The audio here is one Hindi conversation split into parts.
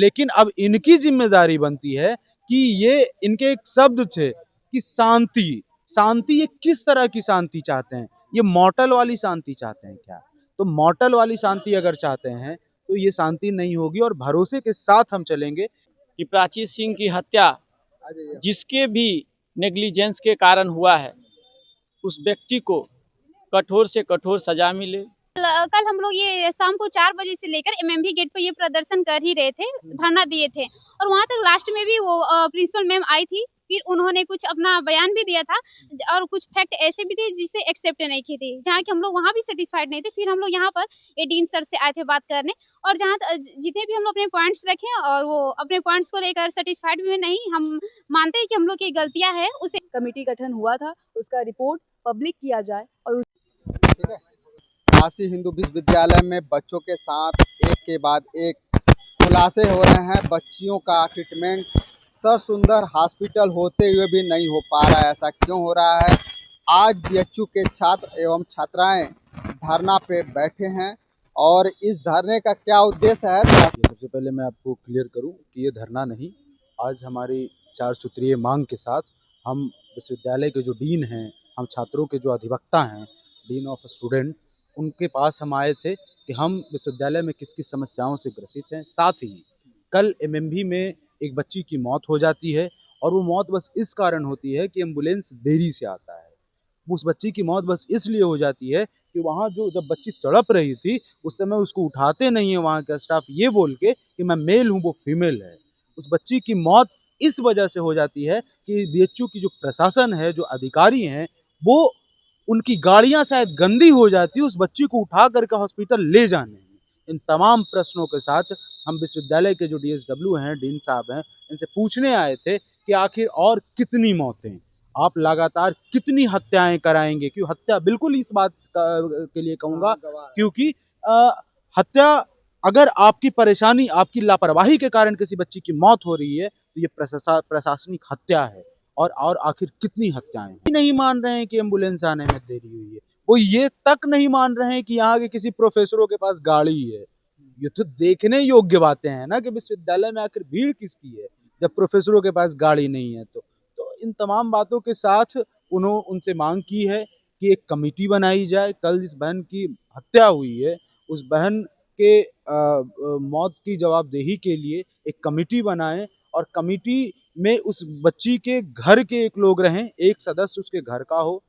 लेकिन अब इनकी जिम्मेदारी बनती है कि ये इनके एक शब्द थे कि शांति। शांति, ये किस तरह की शांति चाहते हैं? ये मॉर्टल वाली शांति चाहते हैं क्या? तो मॉर्टल वाली शांति अगर चाहते हैं तो ये शांति नहीं होगी, और भरोसे के साथ हम चलेंगे कि प्राची सिंह की हत्या जिसके भी नेग्लिजेंस के कारण हुआ है, उस व्यक्ति को कठोर से कठोर सजा मिले। कल हम लोग ये शाम को 4 बजे से लेकर एमएमवी गेट पर ये प्रदर्शन कर ही रहे थे, धरना दिए थे, और वहाँ तक लास्ट में भी वो प्रिंसिपल मैम आई थी, फिर उन्होंने कुछ अपना बयान भी दिया था और कुछ फैक्ट ऐसे भी थे जिसे एक्सेप्ट नहीं की थी, जहाँ कि हम लोग वहाँ भी सेटिस्फाइड नहीं थे। फिर हम लोग यहाँ पर डीन सर से आए थे बात करने, और जहाँ जितने भी हम लोग अपने पॉइंट्स रखे और वो अपने पॉइंट्स को लेकर सेटिस्फाइड भी नहीं, हम मानते हैं कि हम लोग की गलतियाँ है। उसे कमेटी गठन हुआ था, उसका रिपोर्ट पब्लिक किया जाए। और ठीक है, काशी हिंदू विश्वविद्यालय में बच्चों के साथ एक के बाद एक खुलासे हो रहे हैं। बच्चियों का ट्रीटमेंट सर सुंदर हॉस्पिटल होते हुए भी नहीं हो पा रहा है। ऐसा क्यों हो रहा है? आज बीएचयू के छात्र एवं छात्राएं धरना पे बैठे हैं, और इस धरने का क्या उद्देश्य है? सबसे पहले मैं आपको क्लियर करूं कि ये धरना नहीं, आज हमारी 4 सूत्रीय मांग के साथ हम विश्वविद्यालय के जो डीन हैं, हम छात्रों के जो अधिवक्ता हैं, डीन ऑफ स्टूडेंट, उनके पास हम आए थे कि हम विश्वविद्यालय में किस किस समस्याओं से ग्रसित हैं। साथ ही कल एमएमवी में एक बच्ची की मौत हो जाती है, और वो मौत बस इस कारण होती है कि एम्बुलेंस देरी से आता है। उस बच्ची की मौत बस इसलिए हो जाती है कि वहाँ जो जब बच्ची तड़प रही थी उस समय उसको उठाते नहीं है वहाँ का स्टाफ, ये बोल के कि मैं मेल हूँ, वो फीमेल है। उस बच्ची की मौत इस वजह से हो जाती है कि बीएचयू की जो प्रशासन है, जो अधिकारी हैं, वो उनकी गाड़ियां शायद गंदी हो जाती है उस बच्ची को उठा करके हॉस्पिटल ले जाने में। इन तमाम प्रश्नों के साथ हम विश्वविद्यालय के जो डीएसडब्ल्यू हैं, डीन साहब हैं, इनसे पूछने आए थे कि आखिर और कितनी मौतें, आप लगातार कितनी हत्याएं कराएंगे? क्यों हत्या, बिल्कुल इस बात के लिए कहूँगा क्योंकि हत्या, अगर आपकी परेशानी, आपकी लापरवाही के कारण किसी बच्ची की मौत हो रही है तो ये प्रशासनिक हत्या है। और आखिर कितनी हत्याएं नहीं मान रहे हैं कि एम्बुलेंस आने में देरी हुई है, वो ये तक नहीं मान रहे हैं कि यहाँ के किसी प्रोफेसरों के पास गाड़ी है। ये तो देखने योग्य बातें हैं ना कि विश्वविद्यालय में आखिर भीड़ किसकी है जब प्रोफेसरों के पास गाड़ी नहीं है। तो इन तमाम बातों के साथ उनसे मांग की है कि एक कमेटी बनाई जाए। कल जिस बहन की हत्या हुई है उस बहन के मौत की जवाबदेही के लिए एक कमेटी बनाएं, और कमेटी में उस बच्ची के घर के एक लोग रहें, एक सदस्य उसके घर का हो,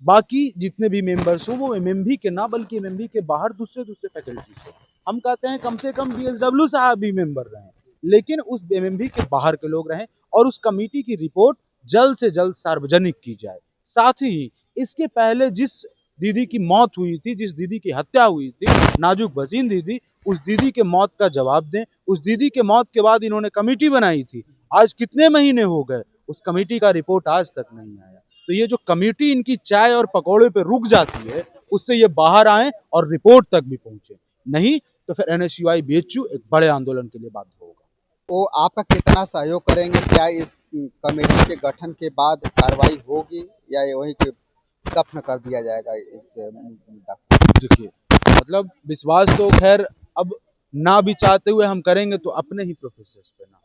बाकी जितने भी मेंबर्स हो वो एमएमवी के ना बल्कि एमएमवी के बाहर दूसरे फैकल्टीज हो। हम कहते हैं कम से कम डीएसडब्ल्यू साहब भी मेंबर रहें, लेकिन उस एमएमवी के बाहर के लोग रहें, और उस कमेटी की रिपोर्ट जल्द से जल्द सार्वजनिक की जाए। साथ ही इसके पहले जिस दीदी की मौत हुई थी, जिस दीदी की हत्या हुई थी, नाजुक भसीन दीदी, उस दीदी के मौत का जवाब दें। उस दीदी के मौत के बाद इन्होंने कमेटी बनाई थी, आज कितने महीने हो गए, उस कमेटी का रिपोर्ट आज तक नहीं आया। तो ये जो कमेटी इनकी चाय और पकौड़े पे रुक जाती है, उससे ये बाहर आए और रिपोर्ट तक भी पहुंचे, नहीं तो फिर एनएसयूआई बीएचयू एक बड़े आंदोलन के लिए बाध्य होगा। वो आपका कितना सहयोग करेंगे? क्या इस कमेटी के गठन के बाद कार्रवाई होगी, या वही के दफन कर दिया जाएगा इस मुद्दा को? देखिए, मतलब विश्वास तो खैर अब ना भी चाहते हुए हम करेंगे तो अपने ही प्रोफेसर्स पे ना,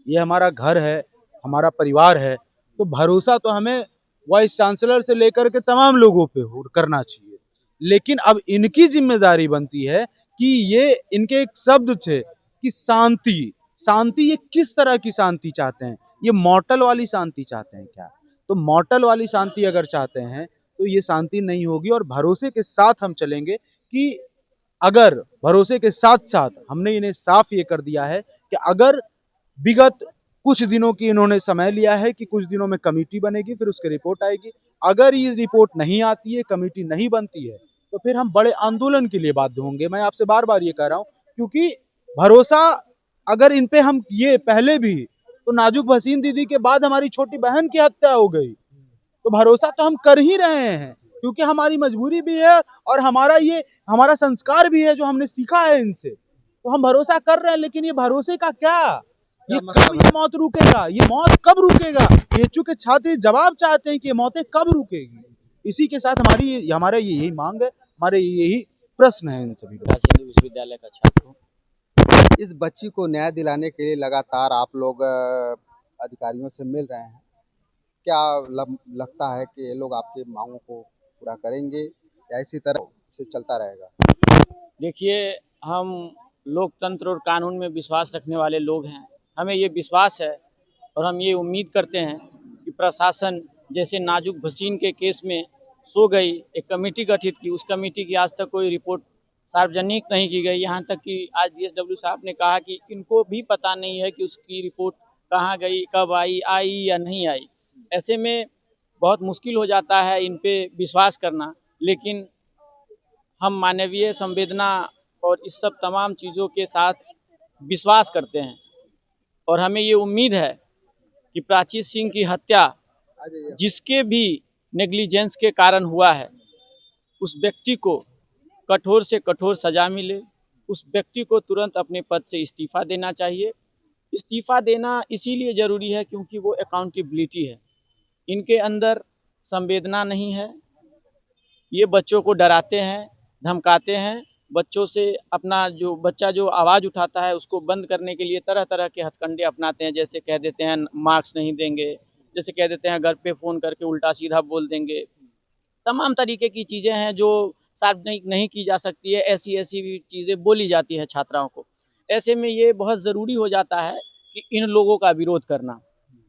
ये हमारा घर है, हमारा परिवार है, तो भरोसा तो हमें वाइस चांसलर से लेकर के तमाम लोगों पे करना चाहिए। लेकिन अब इनकी जिम्मेदारी बनती है कि ये इनके एक शब्द थे कि शांति। शांति, ये किस तरह की शांति चाहते हैं? ये मॉर्टल वाली शांति चाहते हैं क्या? तो मॉर्टल वाली शांति अगर चाहते हैं तो ये शांति नहीं होगी, और भरोसे के साथ हम चलेंगे कि अगर भरोसे के साथ साथ हमने इन्हें साफ ये कर दिया है कि अगर विगत कुछ दिनों की इन्होंने समय लिया है कि कुछ दिनों में कमेटी बनेगी, फिर उसकी रिपोर्ट आएगी। अगर ये रिपोर्ट नहीं आती है, कमेटी नहीं बनती है, तो फिर हम बड़े आंदोलन के लिए बाध्य होंगे। मैं आपसे बार बार ये कह रहा हूँ, क्योंकि भरोसा अगर इन पे हम ये पहले भी, तो नाजुक भसीन दीदी के बाद हमारी छोटी बहन की हत्या हो गई, तो भरोसा तो हम कर ही रहे हैं क्योंकि हमारी मजबूरी भी है और हमारा संस्कार भी है जो हमने सीखा है इनसे, तो हम भरोसा कर रहे हैं। लेकिन ये भरोसे का क्या, ये कब ये मौत रुकेगा? ये मौत कब रुकेगा? ये चूंकि छात्र जवाब चाहते हैं कि ये मौतें कब रुकेगी। इसी के साथ हमारा यही मांग है, हमारे यही प्रश्न है इन सभी काशी हिंदू विश्वविद्यालय का छात्र हूँ। इस बच्ची को न्याय दिलाने के लिए लगातार आप लोग अधिकारियों से मिल रहे हैं। क्या लगता है कि ये लोग आपकी मांगों को पूरा करेंगे या इसी तरह से चलता रहेगा? देखिए, हम लोकतंत्र और कानून में विश्वास रखने वाले लोग हैं। हमें ये विश्वास है और हम ये उम्मीद करते हैं कि प्रशासन जैसे नाजुक भसीन के केस में सो गई, एक कमेटी गठित की, उस कमेटी की आज तक कोई रिपोर्ट सार्वजनिक नहीं की गई। यहाँ तक कि आज डीएसडब्ल्यू साहब ने कहा कि इनको भी पता नहीं है कि उसकी रिपोर्ट कहाँ गई, कब आई या नहीं आई। ऐसे में बहुत मुश्किल हो जाता है इन पे विश्वास करना, लेकिन हम मानवीय संवेदना और इस सब तमाम चीज़ों के साथ विश्वास करते हैं और हमें ये उम्मीद है कि प्राची सिंह की हत्या जिसके भी नेग्लिजेंस के कारण हुआ है, उस व्यक्ति को कठोर से कठोर सजा मिले। उस व्यक्ति को तुरंत अपने पद से इस्तीफा देना चाहिए। इस्तीफा देना इसीलिए ज़रूरी है क्योंकि वो अकाउंटेबिलिटी है। इनके अंदर संवेदना नहीं है। ये बच्चों को डराते हैं, धमकाते हैं। बच्चों से अपना जो बच्चा जो आवाज़ उठाता है उसको बंद करने के लिए तरह तरह के हथकंडे अपनाते हैं। जैसे कह देते हैं मार्क्स नहीं देंगे, जैसे कह देते हैं घर पे फ़ोन करके उल्टा सीधा बोल देंगे। तमाम तरीके की चीज़ें हैं जो सार्वजनिक नहीं की जा सकती है, ऐसी भी चीज़ें बोली जाती हैं छात्राओं को। ऐसे में ये बहुत ज़रूरी हो जाता है कि इन लोगों का विरोध करना।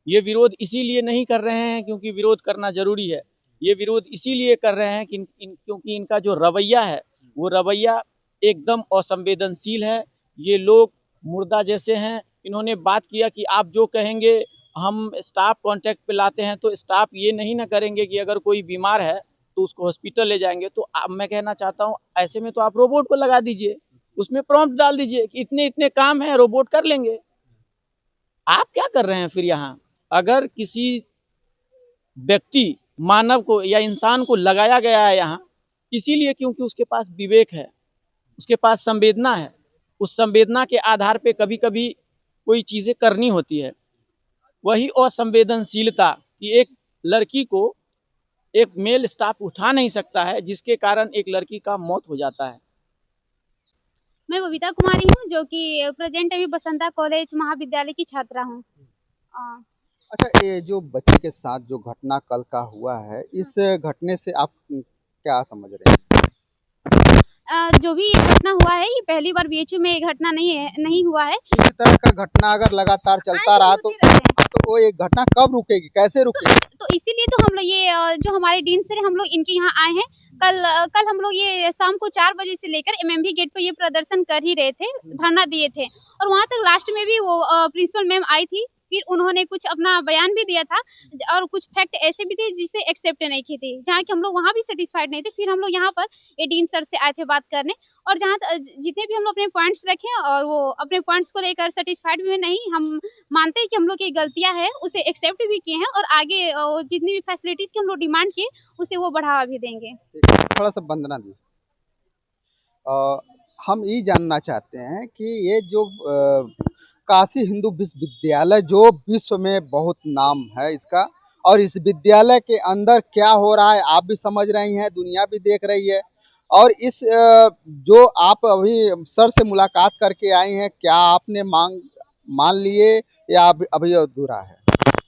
ये विरोध इसीलिए नहीं कर रहे हैं क्योंकि विरोध करना ज़रूरी है। ये विरोध इसीलिए कर रहे हैं कि क्योंकि इनका जो रवैया है वो रवैया एकदम असंवेदनशील है। ये लोग मुर्दा जैसे हैं। इन्होंने बात किया कि आप जो कहेंगे हम स्टाफ कांटेक्ट पे लाते हैं, तो स्टाफ ये नहीं ना करेंगे कि अगर कोई बीमार है तो उसको हॉस्पिटल ले जाएंगे। तो मैं कहना चाहता हूँ ऐसे में तो आप रोबोट को लगा दीजिए, उसमें प्रॉम्प्ट डाल दीजिए कि इतने इतने काम है, रोबोट कर लेंगे। आप क्या कर रहे हैं फिर यहाँ? अगर किसी व्यक्ति मानव को या इंसान को लगाया गया है यहाँ इसीलिए क्योंकि उसके पास विवेक है, उसके पास संवेदना है। उस संवेदना के आधार पे कभी कभी कोई चीज़ें करनी होती है। वही असंवेदनशीलता कि एक लड़की को एक मेल स्टाफ उठा नहीं सकता है, जिसके कारण एक लड़की का मौत हो जाता है। मैं बबीता कुमारी हूँ जो कि प्रेजेंट अभी बसंता कॉलेज महाविद्यालय की छात्रा हूँ। अच्छा, ये जो बच्ची के साथ जो घटना कल का हुआ है, इस घटने से आप क्या समझ रहे हैं? जो भी ये घटना हुआ है ये पहली बार बीएचयू में ये घटना नहीं हुआ है। इसी तरह का घटना अगर लगातार चलता रहा तो वो ये घटना कब रुकेगी, कैसे रुकेगी? तो इसीलिए तो हम लोग ये जो हमारे डीन सर हम लोग इनके यहाँ आए हैं। कल हम लोग ये शाम को 4 बजे से लेकर एमएमवी गेट पर ये प्रदर्शन कर ही रहे थे, धरना दिए थे और वहाँ तक लास्ट में भी वो प्रिंसिपल मैम आई थी। फिर उन्होंने कुछ अपना बयान भी दिया था और कुछ फैक्ट ऐसे भी थे जिसे एक्सेप्ट नहीं की थी, जहाँ कि हम लोग वहाँ भी सेटिस्फाइड नहीं थे। फिर हम लोग यहाँ पर ये डीन सर से आए थे बात करने और जहाँ जितने भी हम लोग अपने पॉइंट्स रखे और वो अपने पॉइंट्स को लेकर सेटिस्फाइड भी नहीं, हम मानते हैं कि हम लोग की गलतियां हैं, उसे एक्सेप्ट भी किए हैं और आगे जितनी भी फैसिलिटीज की हम लोग डिमांड किए उसे वो बढ़ावा भी देंगे। थोड़ा सा वंदना जी, हम ये जानना चाहते हैं कि ये जो काशी हिंदू विश्वविद्यालय जो विश्व में बहुत नाम है इसका, और इस विद्यालय के अंदर क्या हो रहा है आप भी समझ रही हैं, दुनिया भी देख रही है। और इस जो आप अभी सर से मुलाकात करके आई हैं, क्या आपने मान लिए या अभी अधूरा है?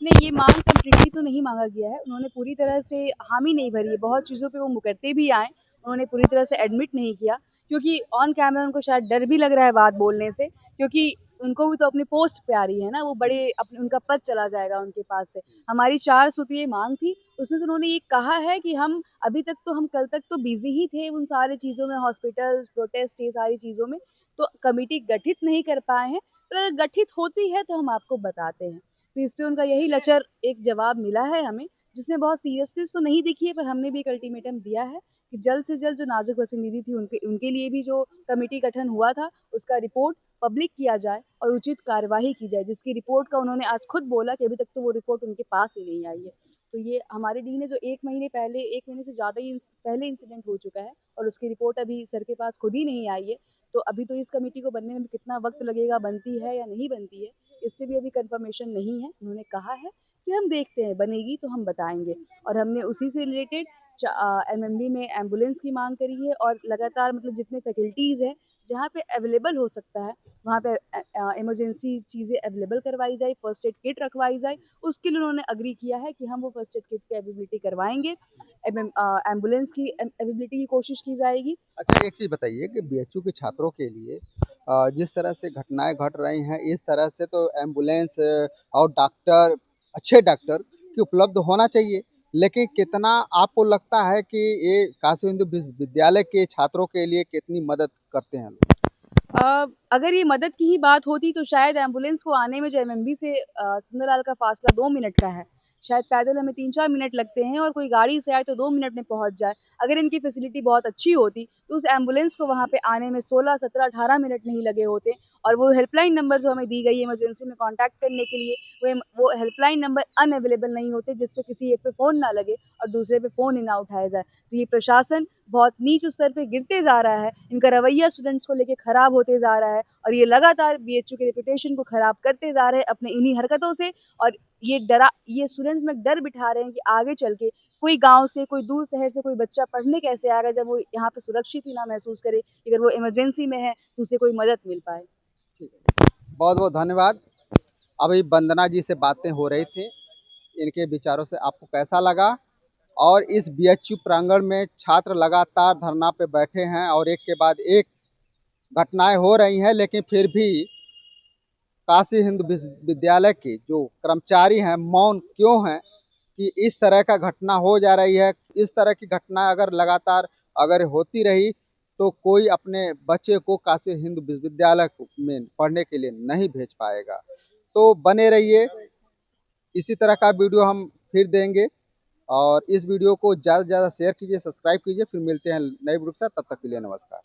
नहीं, ये मांग कम्प्लीटली तो नहीं मांगा गया है। उन्होंने पूरी तरह से हामी नहीं भरी है। बहुत चीज़ों पे वो मुकरते भी आए, उन्होंने पूरी तरह से एडमिट नहीं किया क्योंकि ऑन कैमरा उनको शायद डर भी लग रहा है बात बोलने से, क्योंकि उनको भी तो अपनी पोस्ट पे आ रही है ना, वो बड़े अपने उनका पद चला जाएगा उनके पास से। हमारी 4 सूत्रीय मांग थी, उसमें से उन्होंने ये कहा है कि हम अभी तक तो हम कल तक तो बिजी ही थे उन सारी चीज़ों में, हॉस्पिटल्स, प्रोटेस्ट, ये सारी चीज़ों में, तो कमेटी गठित नहीं कर पाए हैं। पर अगर गठित होती है तो हम आपको बताते हैं। तो इस पे उनका यही लचर एक जवाब मिला है हमें, जिसमें बहुत सीरियसनेस तो नहीं दिखी है, पर हमने भी एक अल्टीमेटम दिया है कि जल्द से जल्द जो नाजुक वसीम थी उनके लिए भी जो कमेटी गठन हुआ था उसका रिपोर्ट पब्लिक किया जाए और उचित कार्यवाही की जाए, जिसकी रिपोर्ट का उन्होंने आज खुद बोला कि अभी तक तो वो रिपोर्ट उनके पास ही नहीं आई है। तो ये हमारे डी ने जो 1 महीने से ज़्यादा ही पहले इंसिडेंट हो चुका है और उसकी रिपोर्ट अभी सर के पास खुद ही नहीं आई है। तो अभी तो इस कमेटी को बनने में कितना वक्त लगेगा, बनती है या नहीं बनती है, इससे भी अभी कंफर्मेशन नहीं है। उन्होंने कहा है कि हम देखते हैं, बनेगी तो हम बताएंगे। और हमने उसी से रिलेटेड एमएमबी में एम्बुलेंस की मांग करी है और लगातार मतलब जितने फैकल्टीज़ हैं जहाँ पे अवेलेबल हो सकता है वहाँ पे इमरजेंसी चीज़ें अवेलेबल करवाई जाए, फर्स्ट एड किट रखवाई जाए। उसके लिए उन्होंने अग्री किया है कि हम वो फर्स्ट एड किट की अवेलेबिलिटी करवाएंगे। एम्बुलेंस की अवेलेबिलिटी की कोशिश की जाएगी। अच्छा, एक चीज़ बताइए कि बीएचयू के छात्रों के लिए जिस तरह से घटनाएं घट रही हैं, इस तरह से तो एम्बुलेंस और डॉक्टर, अच्छे डॉक्टर की उपलब्ध होना चाहिए। लेकिन कितना आपको लगता है कि ये काशी हिंदू विश्वविद्यालय के छात्रों के लिए कितनी मदद करते हैं लोग? अगर ये मदद की ही बात होती तो शायद एम्बुलेंस को आने में जो एमएमबी से सुंदरलाल का फासला 2 मिनट का है, शायद पैदल हमें 3-4 मिनट लगते हैं और कोई गाड़ी से आए तो 2 मिनट में पहुंच जाए। अगर इनकी फैसिलिटी बहुत अच्छी होती तो उस एम्बुलेंस को वहाँ पे आने में 16, 17, 18 मिनट नहीं लगे होते। और वो हेल्पलाइन नंबर जो हमें दी गई है इमरजेंसी में कॉन्टैक्ट करने के लिए, वो हेल्पलाइन नंबर अनअवेलेबल नहीं होते, जिस पे किसी एक पे फ़ोन ना लगे और दूसरे पे फ़ोन ही ना उठाया जाए। तो ये प्रशासन बहुत नीच स्तर पे गिरते जा रहा है, इनका रवैया स्टूडेंट्स को लेके खराब होते जा रहा है और ये लगातार बीएचयू के रेपुटेशन को खराब करते जा रहे हैं अपने इन्हीं हरकतों से। और ये स्टूडेंट्स में डर बिठा रहे हैं कि आगे चल के कोई गाँव से, कोई दूर शहर से कोई बच्चा पढ़ने कैसे आएगा जब वो यहाँ पे सुरक्षित ही ना महसूस करे, अगर वो इमरजेंसी में है तो उसे कोई मदद मिल पाए। बहुत बहुत धन्यवाद। अभी वंदना जी से बातें हो रही थी, इनके विचारों से आपको कैसा लगा? और इस बीएचयू प्रांगण में छात्र लगातार धरना पे बैठे हैं और एक के बाद एक घटनाएं हो रही हैं, लेकिन फिर भी काशी हिंदू विश्वविद्यालय के जो कर्मचारी हैं मौन क्यों हैं कि इस तरह का घटना हो जा रही है। इस तरह की घटना अगर लगातार अगर होती रही तो कोई अपने बच्चे को काशी हिंदू विश्वविद्यालय में पढ़ने के लिए नहीं भेज पाएगा। तो बने रहिए, इसी तरह का वीडियो हम फिर देंगे और इस वीडियो को ज़्यादा से ज़्यादा शेयर कीजिए, सब्सक्राइब कीजिए। फिर मिलते हैं नए वीडियो के साथ, तब तक के लिए नमस्कार।